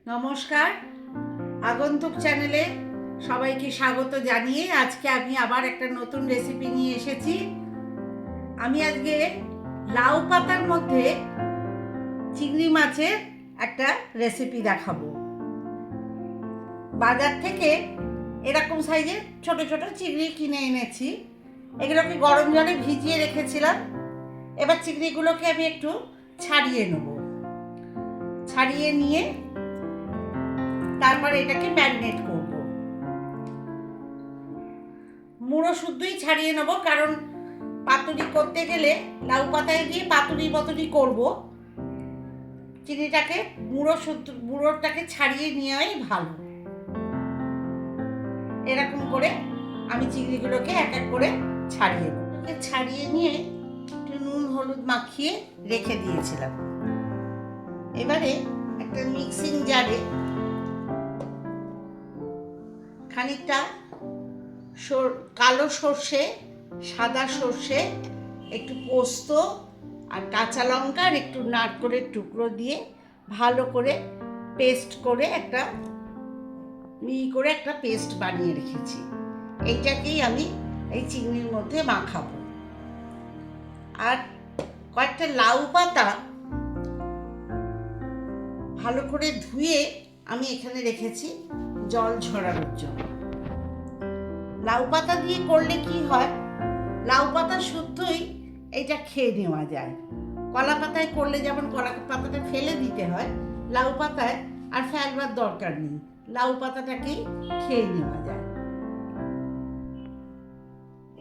নমস্কার, আগন্তুক চ্যানেলে সবাইকে স্বাগত জানিয়ে আজকে আমি আবার একটা নতুন রেসিপি নিয়ে এসেছি। আমি আজকে লাউ পাতার মধ্যে চিংড়ি মাছের একটা রেসিপি দেখাবো। বাজার থেকে এরকম সাইজের ছোট ছোট চিংড়ি কিনে এনেছি। এগুলোকে গরম জলে ভিজিয়ে রেখেছিলাম। এবার চিংড়িগুলোকে আমি একটু ছাড়িয়ে নেব। ছাড়িয়ে নিয়ে তারপর এটাকে ম্যারিনেট করব। মুড়ো শুদ্ধই ছাড়িয়ে নেব, কারণ পাতুরি করতে গেলে লাউ পাতায় দিয়ে পাতুরি করব। চিনিটাকে মুড়োটাকে ছাড়িয়ে নেওয়াই ভালো। এরকম করে আমি চিংড়িগুলোকে এক এক করে ছাড়িয়ে নেব। ছাড়িয়ে নিয়ে একটু নুন হলুদ মাখিয়ে রেখে দিয়েছিলাম। এবারে একটা মিক্সিং জারে খানিকটা কালো সর্ষে, সাদা সর্ষে, একটু পোস্ত আর কাঁচা লঙ্কা আর একটু নারকেলের টুকরো দিয়ে ভালো করে পেস্ট করে একটা পেস্ট বানিয়ে রেখেছি। এইটাকেই আমি এই চিংড়ির মধ্যে মাখাবো। আর কয়েকটা লাউ পাতা ভালো করে ধুয়ে আমি এখানে রেখেছি জল ঝরানোর জন্য। লাউ পাতা দিয়ে করলে কি হয়, লাউ পাতা শুদ্ধই এটা খেয়ে নেওয়া যায়। কলা পাতায় করলে যেমন কলা পাতাটা ফেলে দিতে হয়, লাউ পাতায় আর ফেলবার দরকার নেই, লাউ পাতাটাকেই খেয়ে নেওয়া যায়।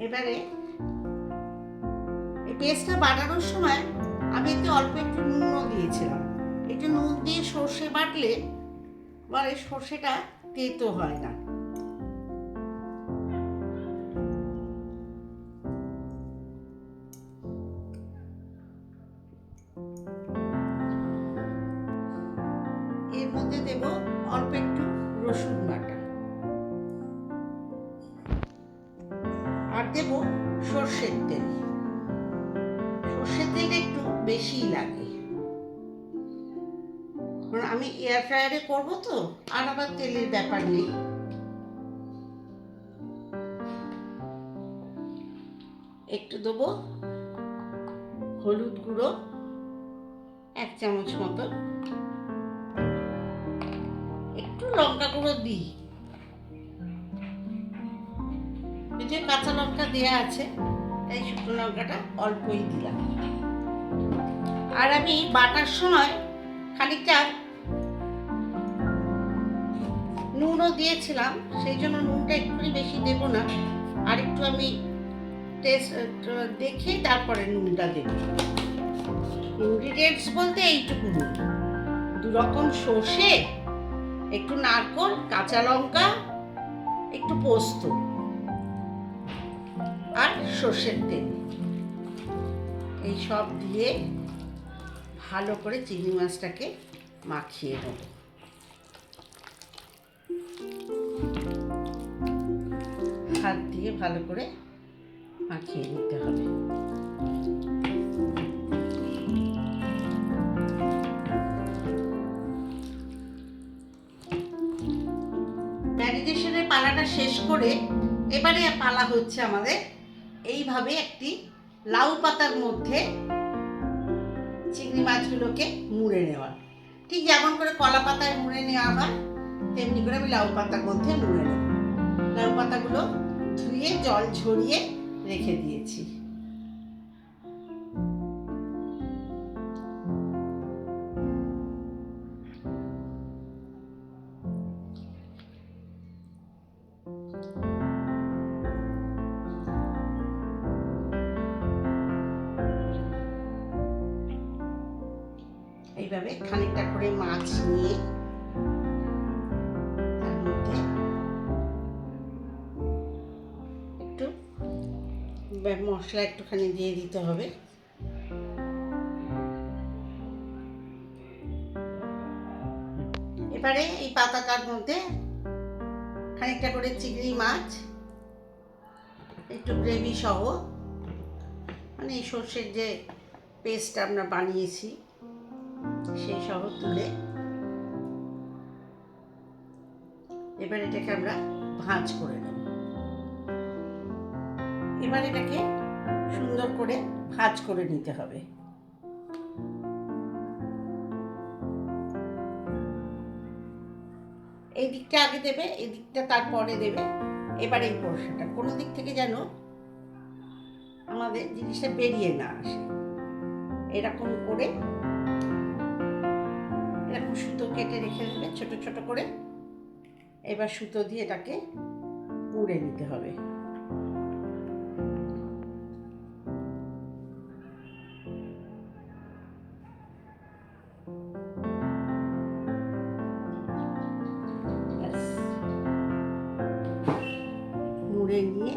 এবারে এই পেস্টটা বানানোর সময় আমি এতে অল্প একটু নুনও দিয়েছিলাম। একটু নুন দিয়ে সর্ষে বাটলে মানে সর্ষেটা তেতো হয় না। এর মধ্যে দেব অল্প একটু রসুন বাটা আর দেব সর্ষের তেল। সর্ষের তেল একটু বেশিই লাগে, কারণ আমি এয়ার ফ্রায়ারে করবো তো, আর আবার তেলের ব্যাপার নেই। একটু দেবো হলুদ গুঁড়ো 1 চামচ মতো, একটু লঙ্কা গুঁড়ো দিই, যে কাঁচা লঙ্কা দেয়া আছে তাই শুকনো লঙ্কাটা অল্পই দিলাম। আর আমি বাটার সময় খানিকটা নুনও দিয়েছিলাম, সেই জন্য নুনটা একটু বেশি দেব না, আর একটু আমি টেস্ট দেখে তারপরে নুনটা দেব। ইনগ্রিডিয়েন্টস বলতে এইটুকু, 2 রকম সর্ষে, একটু নারকেল, কাঁচা লঙ্কা, একটু পোস্ত আর সর্ষের তেল, এই সব দিয়ে ভালো করে চিংড়ি মাছটাকে মাখিয়ে নেব। হাত দিয়ে ভালো করে মাখিয়ে নিতে হবে। ম্যারিনেশনের পালাটা শেষ করে এবারে পালা হচ্ছে আমাদের এইভাবে একটি লাউ পাতার মধ্যে চিংড়ি মাছগুলোকে মুড়ে নেওয়া। ঠিক যেমন করে কলা পাতায় মুড়ে নেওয়া হয় তেমনি করে আমি লাউ পাতার মধ্যে মুড়ে নেব। লাউ পাতাগুলো ধুয়ে জল ঝরিয়ে রেখে দিয়েছি। এইভাবে খানিকটা করে মাছ নিয়ে তার মধ্যে একটু মশলা একটুখানি দিয়ে দিতে হবে। এবারে এই পাতাটার মধ্যে খানিকটা করে চিংড়ি মাছ একটু গ্রেভি সহ, মানে এই সর্ষের যে পেস্ট আমরা বানিয়েছি সেই সহ তুলে এবার এটাকে আমরা ভাঁজ করে নেব। এবার এটাকে সুন্দর করে ভাঁজ করে নিতে হবে। এই দিকটা আগে দেবে, এই দিকটা তারপরে দেবে। এবার এই পোর্শনটা কোনো দিক থেকে যেন আমাদের জিনিসটা বেরিয়ে না আসে, এরকম করে এরকম সুতো কেটে রেখে দেবে ছোট ছোট করে। এবার সুতো দিয়ে এটাকে মুড়ে নিতে হবে। মুড়ে নিয়ে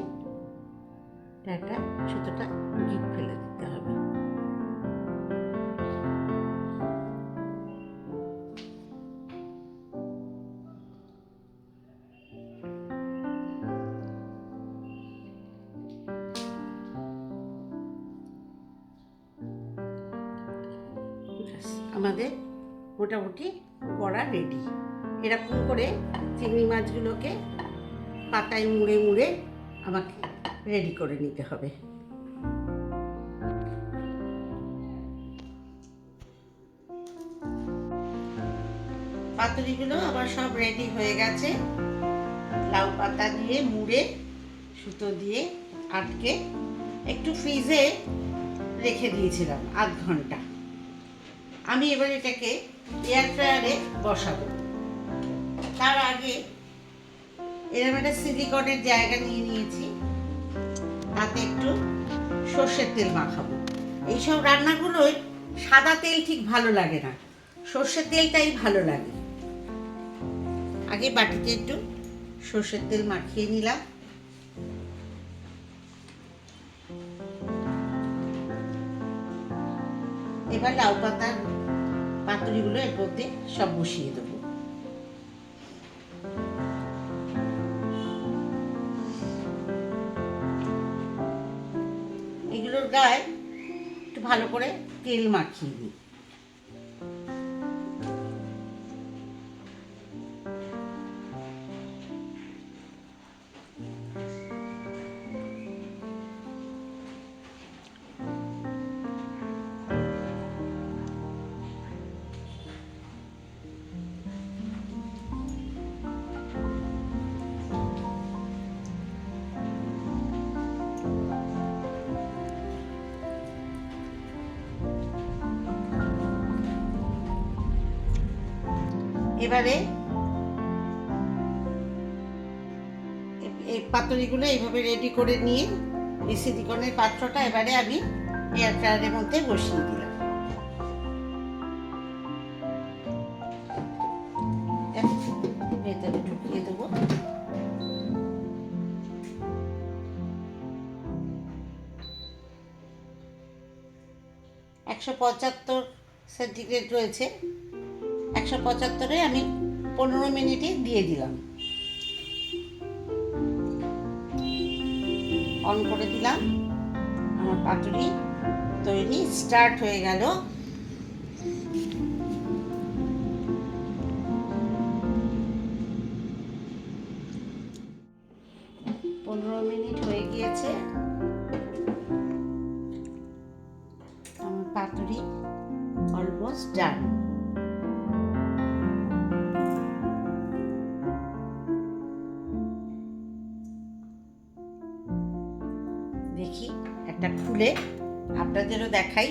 একটা সুতোটা গিট ফেলে দিতে হবে। আমাদের মোটামুটি বড়া রেডি। এরকম করে চিংড়ি মাছগুলোকে পাতায় মুড়ে মুড়ে আমাকে রেডি করে নিতে হবে। পাতুরিগুলো আবার সব রেডি হয়ে গেছে। লাউ পাতা দিয়ে মুড়ে সুতো দিয়ে আটকে একটু ফ্রিজে রেখে দিয়েছিলাম আধ ঘন্টা। আমি এবার এটাকে এয়ার ফ্রায়ারে বসাবো। তার আগে এরকম একটা সিলিকনের জায়গা নিয়ে নিয়েছি, তাতে একটু সর্ষের তেল মাখাবো। এইসব রান্নাগুলোই সাদা তেল ঠিক ভালো লাগে না, সর্ষের তেলটাই ভালো লাগে। আগে বাটিতে একটু সর্ষের তেল মাখিয়ে নিলাম। এবার লাউ পাতার পাতুরিগুলো এর মধ্যে সব বসিয়ে দেবো। এগুলোর গায়ে একটু ভালো করে তেল মাখিয়ে দিই। এবারে এই পাতুরিগুলো এইভাবে রেডি করে নিয়ে এই সিলিকনের পাত্রটা এবারে আমি এয়ার ফ্রায়ারের মধ্যে বসিয়ে দিলাম। ভেতরে ঢুকিয়ে দেবো। (175 সেন্টিগ্রেড রয়েছে, 175-এ আমি 15 মিনিটে দিয়ে দিলাম। অন করে দিলাম। আমার পাতুরি তৈরি স্টার্ট হয়ে গেল। পনেরো মিনিট হয়ে গিয়েছে। আমার পাতুরি অলমোস্ট ডান। দেখি একটা খুলে আপনাদেরও দেখাই।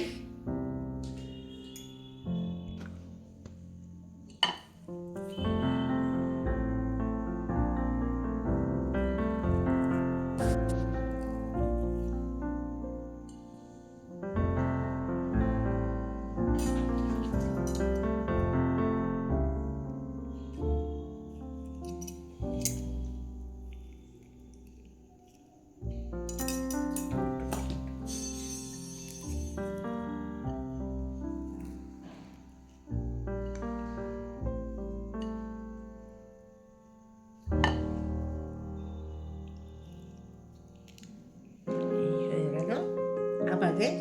আমাদের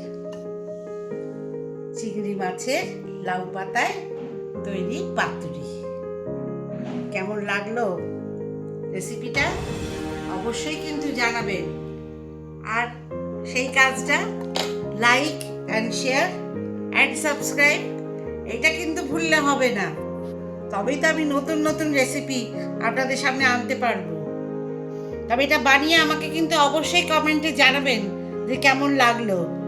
চিংড়ি মাছের লাউ পাতায় তৈরি পাতুরি কেমন লাগলো রেসিপিটা অবশ্যই কিন্তু জানাবেন। আর সেই কাজটা like and share and subscribe এটা কিন্তু ভুললে হবে না। তবেই তো আমি নতুন নতুন রেসিপি আপনাদের সামনে আনতে পারবো। তবে এটা বানিয়ে আমাকে কিন্তু অবশ্যই কমেন্টে জানাবেন যে কেমন লাগলো।